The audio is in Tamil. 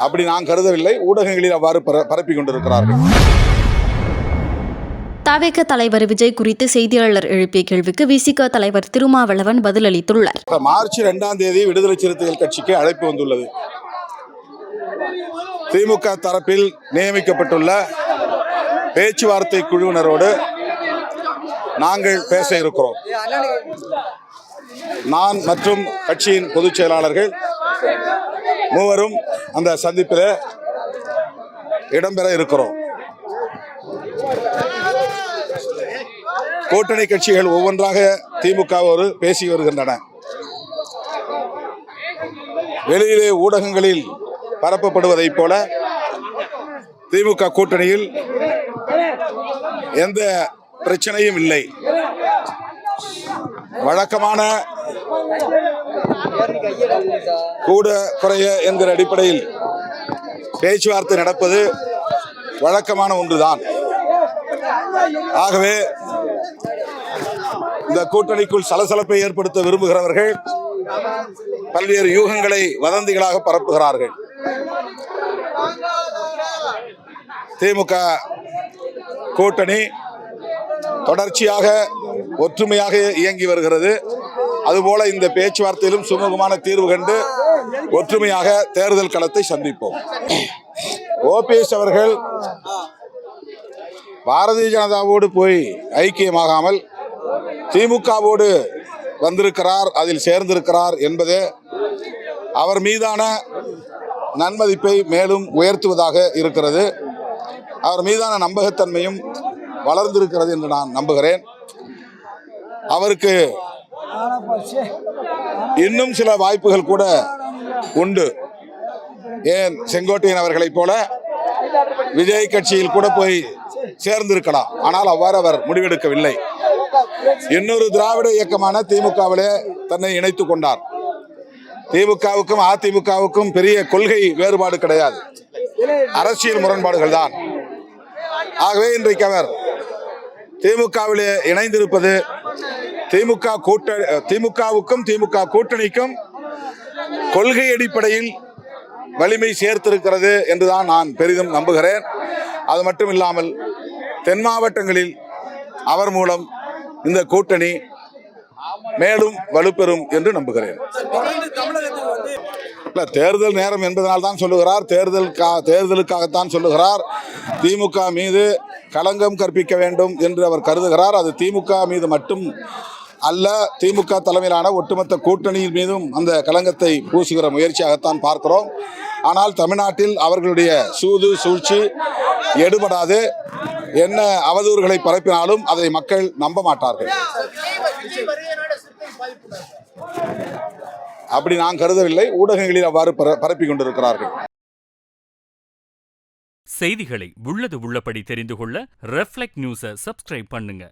அப்படி நான் கருதவில்லை. ஊடகங்களில் அவ்வாறு பரப்பிக் கொண்டிருக்கிறார்கள். தவிக தலைவர் விஜய் குறித்து செய்தியாளர் எழுப்பிய கேள்விக்கு விசிக தலைவர் திருமாவளவன் பதிலளித்துள்ளார். மார்ச் 2ஆம் தேதி விடுதலை சிறுத்தைகள் கட்சிக்கு அழைப்பு வந்துள்ளது. திமுக தரப்பில் நியமிக்கப்பட்டுள்ள பேச்சுவார்த்தை குழுவினரோடு நாங்கள் பேச இருக்கிறோம். நான் மற்றும் கட்சியின் பொதுச் செயலாளர்கள் மூவரும் அந்த சந்திப்பில் இடம்பெற இருக்கிறோம். கூட்டணி கட்சிகள் ஒவ்வொன்றாக திமுகவோடு பேசி வருகின்றன. வெளியிலே ஊடகங்களில் பரப்பப்படுவதைப் போல திமுக கூட்டணியில் எந்த பிரச்சனையும் இல்லை. வழக்கமான கூட குறைய என்கிற அடிப்படையில் பேச்சுவார்த்தை நடப்பது வழக்கமான ஒன்றுதான். ஆகவே இந்த கூட்டணிக்குள் சலசலப்பை ஏற்படுத்த விரும்புகிறவர்கள் பல்வேறு யூகங்களை வதந்திகளாக பரப்புகிறார்கள். திமுக கூட்டணி தொடர்ச்சியாக ஒற்றுமையாக இயங்கி வருகிறது. அதுபோல இந்த பேச்சுவார்த்தையிலும் சுமூகமான தீர்வு கண்டு ஒற்றுமையாக தேர்தல் களத்தை சந்திப்போம். ஓபிஎஸ் அவர்கள் பாரதிய ஜனதாவோடு போய் ஐக்கியமாகாமல் திமுகவோடு வந்திருக்கிறார், அதில் சேர்ந்திருக்கிறார் என்பதே அவர் மீதான நன்மதிப்பை மேலும் உயர்த்துவதாக இருக்கிறது. அவர் மீதான நம்பகத்தன்மையும் வளர்ந்திருக்கிறது என்று நான் நம்புகிறேன். அவருக்கு இன்னும் சில வாய்ப்புகள் கூட உண்டு. ஏன் செங்கோட்டையன் அவர்களைப் போல விஜய் கட்சியில் கூட போய் சேர்ந்திருக்கலாம். ஆனால் அவ்வாறு அவர் முடிவெடுக்கவில்லை. இன்னொரு திராவிட இயக்கமான திமுகவிலே தன்னை இணைத்துக் கொண்டார். திமுகவுக்கும் அதிமுகவுக்கும் பெரிய கொள்கை வேறுபாடு கிடையாது, அரசியல் முரண்பாடுகள் தான். ஆகவே இன்றைக்கு அவர் திமுகவிலே இணைந்திருப்பது திமுகவுக்கும் திமுக கூட்டணிக்கும் கொள்கை அடிப்படையில் வலிமை சேர்த்திருக்கிறது என்றுதான் நான் பெரிதும் நம்புகிறேன். அது மட்டும் இல்லாமல் தென் மாவட்டங்களில் அவர் மூலம் இந்த கூட்டணி மேலும் வலுப்பெறும் என்று நம்புகிறேன். தேர்தல் நேரம் என்பதனால் தான் சொல்லுகிறார், தேர்தலுக்காகத்தான் சொல்லுகிறார். திமுக மீது களங்கம் கற்பிக்க வேண்டும் என்று அவர் கருதுகிறார். அது திமுக மீது மட்டும் அல்ல, திமுக தலைமையிலான ஒட்டுமொத்த கூட்டணியின் மீதும் அந்த களங்கத்தை பூசுகிற முயற்சியாகத்தான் பார்க்கிறோம். ஆனால் தமிழ்நாட்டில் அவர்களுடைய சூது சூழ்ச்சி எடுபடாது. என்ன அவதூறுகளை பரப்பினாலும் அதை மக்கள் நம்ப மாட்டார்கள். அப்படி நான் கருதவில்லை. ஊடகங்களில் அவ்வாறு பரப்பிக் கொண்டிருக்கிறார்கள். செய்திகளை உள்ளது உள்ளபடி தெரிந்து கொள்ள ரெஃப்ளெக்ட் நியூஸை சப்ஸ்கிரைப் பண்ணுங்க.